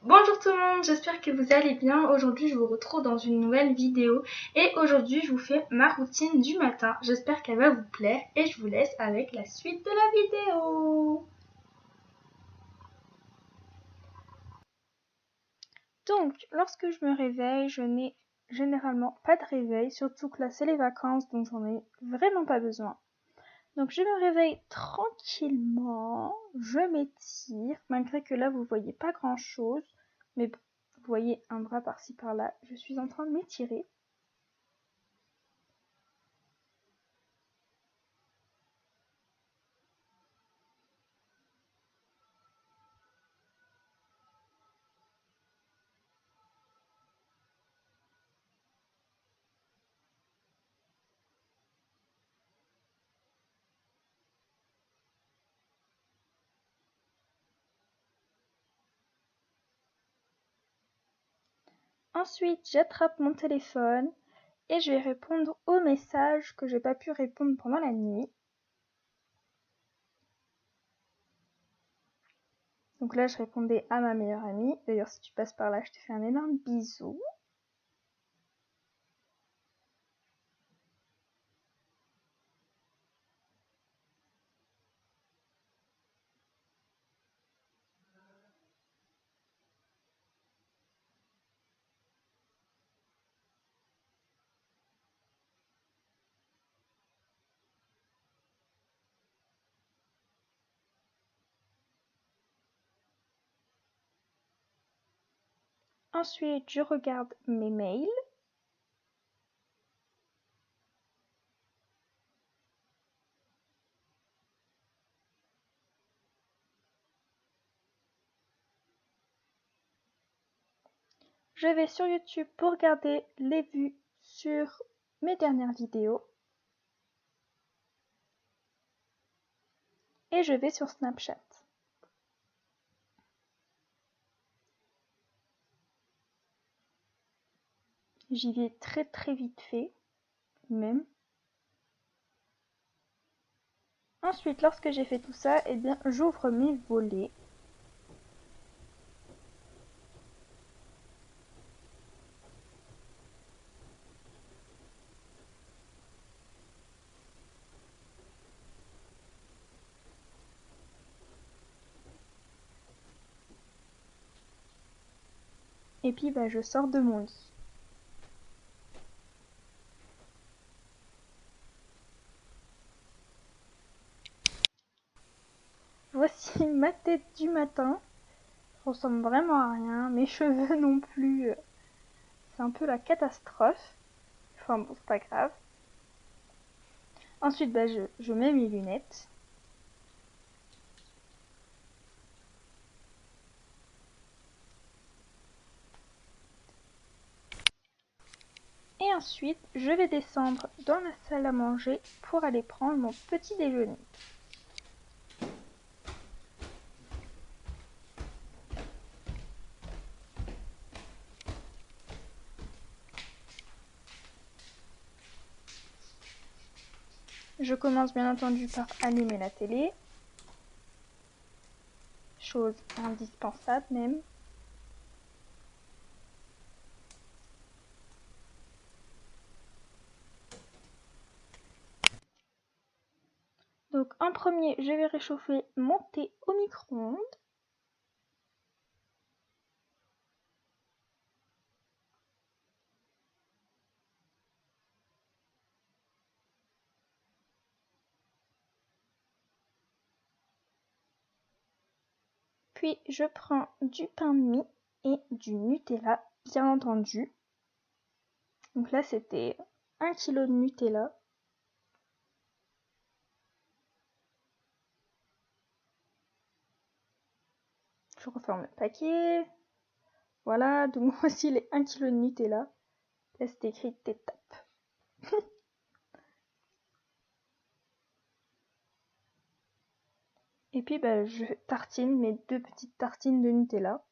Bonjour tout le monde, j'espère que vous allez bien. Aujourd'hui je vous retrouve dans une nouvelle vidéo et aujourd'hui je vous fais ma routine du matin. J'espère qu'elle va vous plaire et je vous laisse avec la suite de la vidéo. Donc lorsque je me réveille, je n'ai généralement pas de réveil, surtout que là c'est les vacances donc j'en ai vraiment pas besoin. Donc je me réveille tranquillement, je m'étire, malgré que là vous voyez pas grand chose, mais vous voyez un bras par-ci par-là, je suis en train de m'étirer. Ensuite, j'attrape mon téléphone et je vais répondre aux messages que j'ai pas pu répondre pendant la nuit. Donc là, je répondais à ma meilleure amie. D'ailleurs, si tu passes par là, je te fais un énorme bisou. Ensuite, je regarde mes mails. Je vais sur YouTube pour regarder les vues sur mes dernières vidéos. Et je vais sur Snapchat. J'y vais très vite fait, même. Ensuite, lorsque j'ai fait tout ça, eh bien, j'ouvre mes volets. Et puis, je sors de mon lit. Voici ma tête du matin. Je ressemble vraiment à rien. Mes cheveux non plus. C'est un peu la catastrophe. Enfin bon, c'est pas grave. Ensuite, je mets mes lunettes. Et ensuite, je vais descendre dans la salle à manger pour aller prendre mon petit déjeuner. Je commence bien entendu par allumer la télé. Chose indispensable même. Donc en premier, je vais réchauffer mon thé au micro-ondes. Puis je prends du pain de mie et du Nutella, bien entendu. Donc là, c'était 1 kg de Nutella. Je referme le paquet. Voilà, donc voici les 1 kg de Nutella. Là, c'est écrit t'étape. Et puis, je tartine mes 2 petites tartines de Nutella.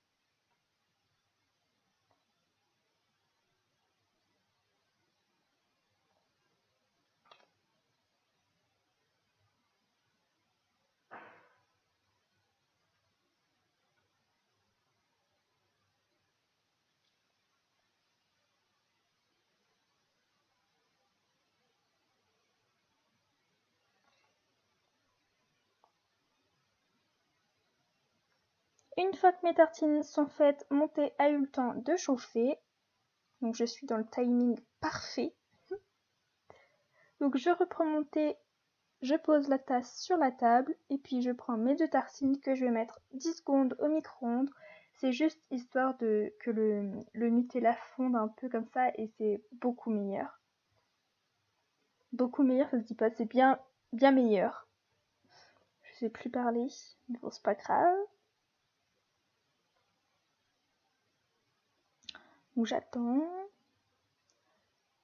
Une fois que mes tartines sont faites, mon thé a eu le temps de chauffer. Donc je suis dans le timing parfait. Donc je reprends mon thé, je pose la tasse sur la table et puis je prends mes 2 tartines que je vais mettre 10 secondes au micro-ondes. C'est juste histoire que le Nutella fonde un peu comme ça et c'est beaucoup meilleur. Beaucoup meilleur, ça se dit pas, c'est bien meilleur. Je sais plus parler, mais bon, c'est pas grave. Donc j'attends.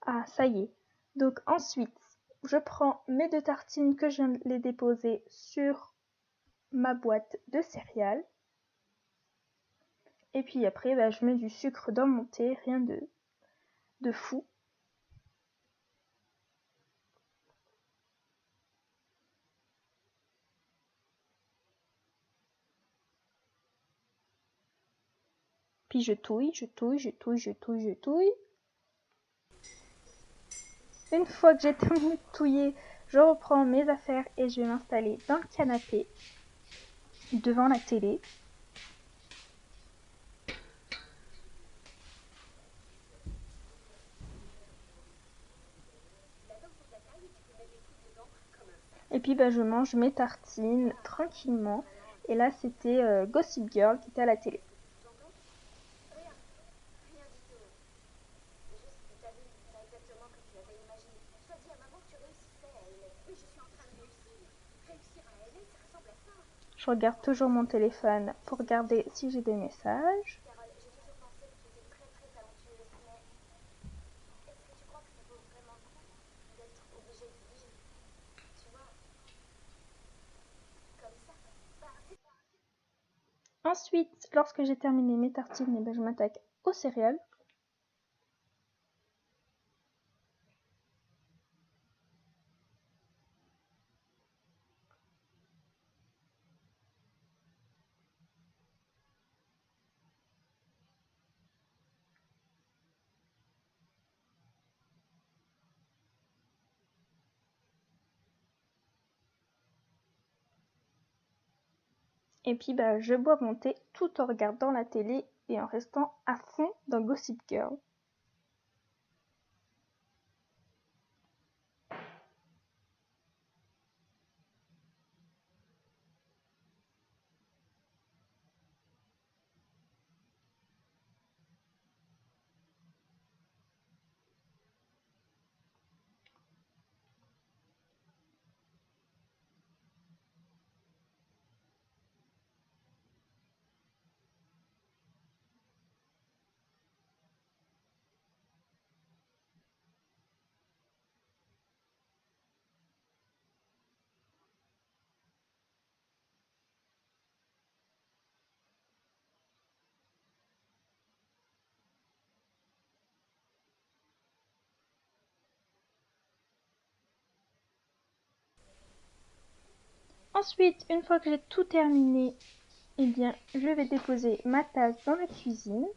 Ah, ça y est. Donc ensuite, je prends mes 2 tartines que je viens de les déposer sur ma boîte de céréales. Et puis après, je mets du sucre dans mon thé, rien de fou. Puis je touille. Une fois que j'ai terminé de touiller, je reprends mes affaires et je vais m'installer dans le canapé, devant la télé. Et puis je mange mes tartines tranquillement. Et là, c'était Gossip Girl qui était à la télé. Je regarde toujours mon téléphone pour regarder si j'ai des messages. Ensuite, lorsque j'ai terminé mes tartines, je m'attaque aux céréales. Et puis je bois mon thé tout en regardant la télé et en restant à fond dans Gossip Girl. Ensuite, une fois que j'ai tout terminé, je vais déposer ma tasse dans la cuisine.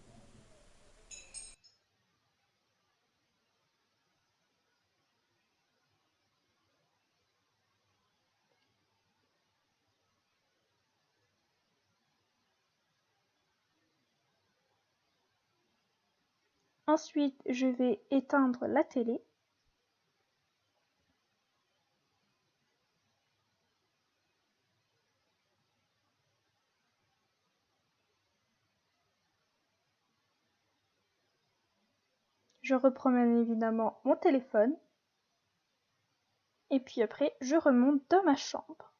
Ensuite, je vais éteindre la télé. Je reprends bien évidemment mon téléphone. Et puis après, je remonte dans ma chambre.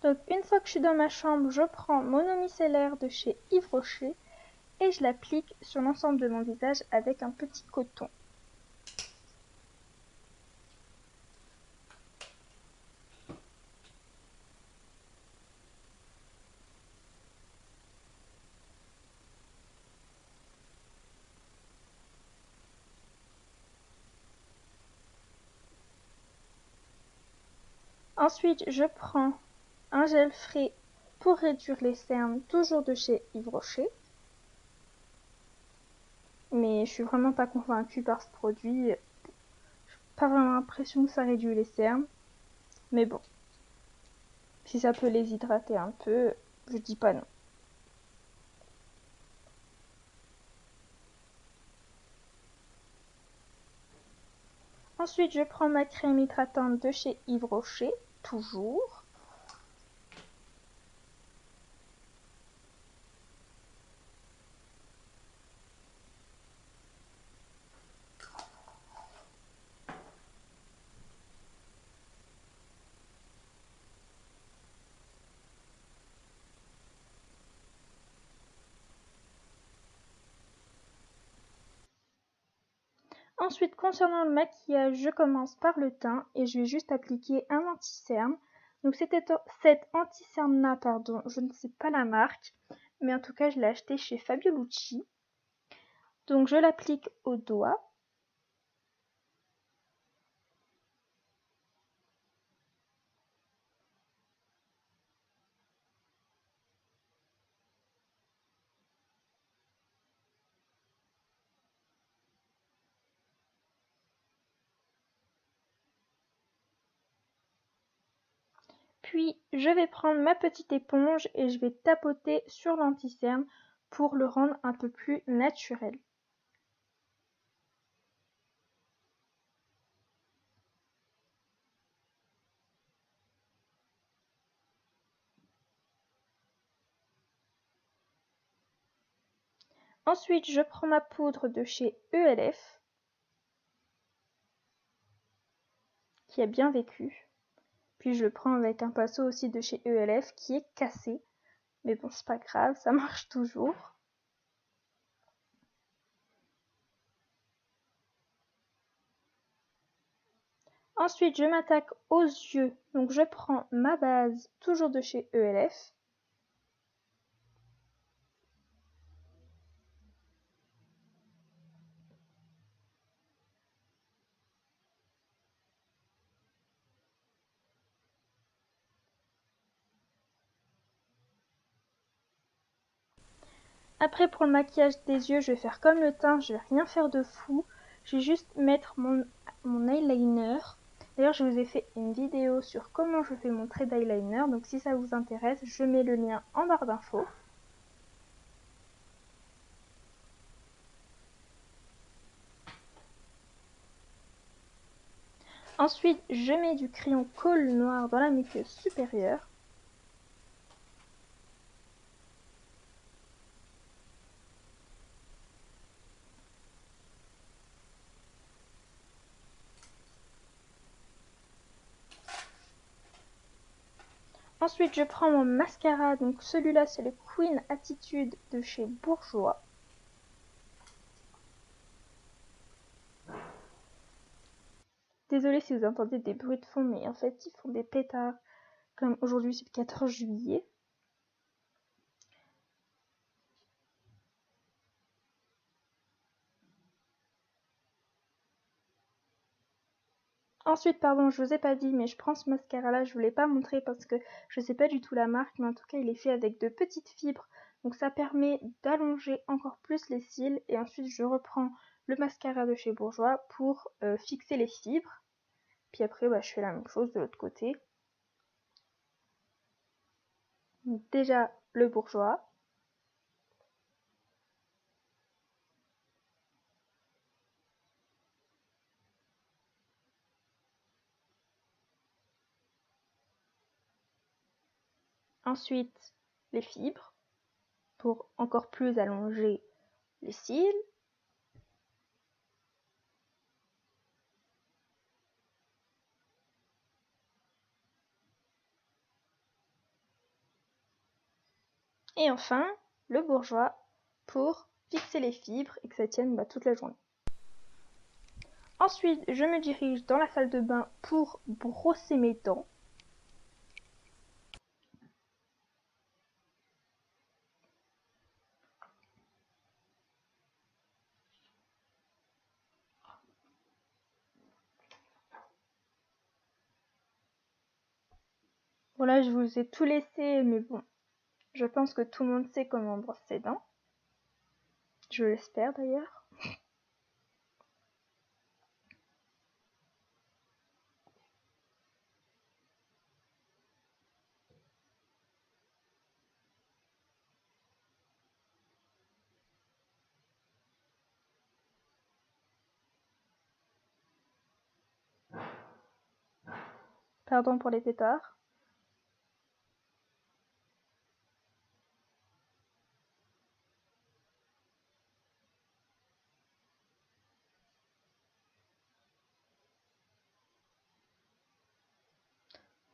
Donc une fois que je suis dans ma chambre, je prends mon eau micellaire de chez Yves Rocher et je l'applique sur l'ensemble de mon visage avec un petit coton. Ensuite, je prends un gel frais pour réduire les cernes, toujours de chez Yves Rocher. Mais je suis vraiment pas convaincue par ce produit. Pas vraiment l'impression que ça réduit les cernes. Mais bon, si ça peut les hydrater un peu, je dis pas non. Ensuite, je prends ma crème hydratante de chez Yves Rocher, toujours. Ensuite, concernant le maquillage, je commence par le teint et je vais juste appliquer un anti-cerne. Donc cet anti-cerne là, pardon, je ne sais pas la marque, mais en tout cas je l'ai acheté chez Fabiolucci. Donc je l'applique au doigt. Puis je vais prendre ma petite éponge et je vais tapoter sur l'anti-cerne pour le rendre un peu plus naturel. Ensuite, je prends ma poudre de chez ELF, qui a bien vécu. Puis je le prends avec un pinceau aussi de chez ELF qui est cassé. Mais bon, c'est pas grave, ça marche toujours. Ensuite, je m'attaque aux yeux. Donc je prends ma base, toujours de chez ELF. Après, pour le maquillage des yeux, je vais faire comme le teint, je vais rien faire de fou. Je vais juste mettre mon eyeliner. D'ailleurs, je vous ai fait une vidéo sur comment je fais mon trait d'eyeliner. Donc si ça vous intéresse, je mets le lien en barre d'infos. Ensuite, je mets du crayon colle noir dans la muqueuse supérieure. Ensuite, je prends mon mascara, donc celui-là c'est le Queen Attitude de chez Bourjois. Désolée si vous entendez des bruits de fond, mais en fait ils font des pétards, comme aujourd'hui c'est le 14 juillet. Ensuite, pardon, je vous ai pas dit, mais je prends ce mascara-là, je ne vous l'ai pas montré parce que je ne sais pas du tout la marque, mais en tout cas il est fait avec de petites fibres, donc ça permet d'allonger encore plus les cils. Et ensuite je reprends le mascara de chez Bourjois pour fixer les fibres. Puis après, je fais la même chose de l'autre côté. Donc déjà le Bourjois. Ensuite, les fibres pour encore plus allonger les cils. Et enfin, le Bourjois pour fixer les fibres et que ça tienne toute la journée. Ensuite, je me dirige dans la salle de bain pour brosser mes dents. Voilà, je vous ai tout laissé, mais bon, je pense que tout le monde sait comment on brosse ses dents. Je l'espère d'ailleurs. Pardon pour les pétards.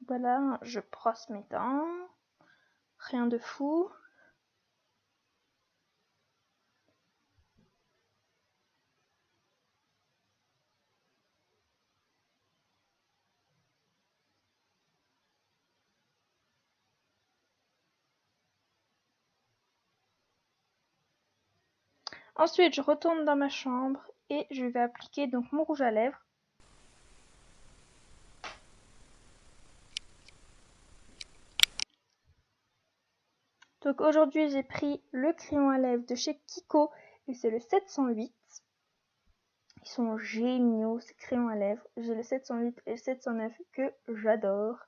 Voilà, je brosse mes dents. Rien de fou. Ensuite, je retourne dans ma chambre et je vais appliquer donc mon rouge à lèvres. Donc aujourd'hui, j'ai pris le crayon à lèvres de chez Kiko et c'est le 708. Ils sont géniaux ces crayons à lèvres. J'ai le 708 et le 709 que j'adore.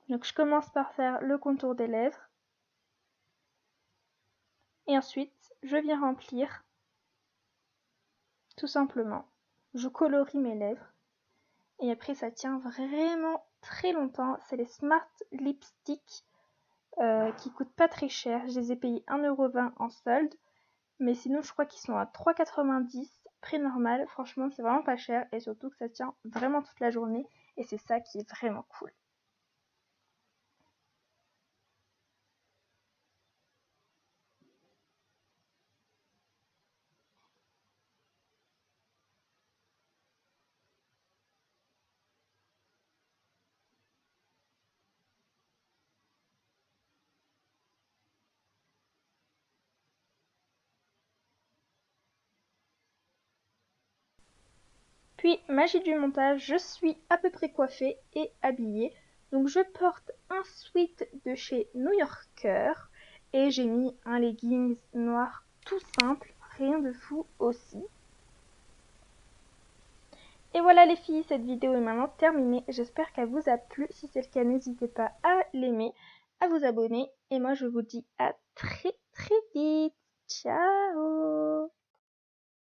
Donc je commence par faire le contour des lèvres. Et ensuite, je viens remplir tout simplement. Je colorie mes lèvres. Et après, ça tient vraiment très longtemps. C'est les Smart Lipstick qui coûtent pas très cher. Je les ai payés 1,20€ en solde. Mais sinon, je crois qu'ils sont à 3,90€. Prix normal. Franchement, c'est vraiment pas cher. Et surtout que ça tient vraiment toute la journée. Et c'est ça qui est vraiment cool. Puis, magie du montage, je suis à peu près coiffée et habillée. Donc je porte un sweat de chez New Yorker et j'ai mis un leggings noir tout simple, rien de fou aussi. Et voilà les filles, cette vidéo est maintenant terminée. J'espère qu'elle vous a plu. Si c'est le cas, n'hésitez pas à l'aimer, à vous abonner. Et moi je vous dis à très très vite. Ciao!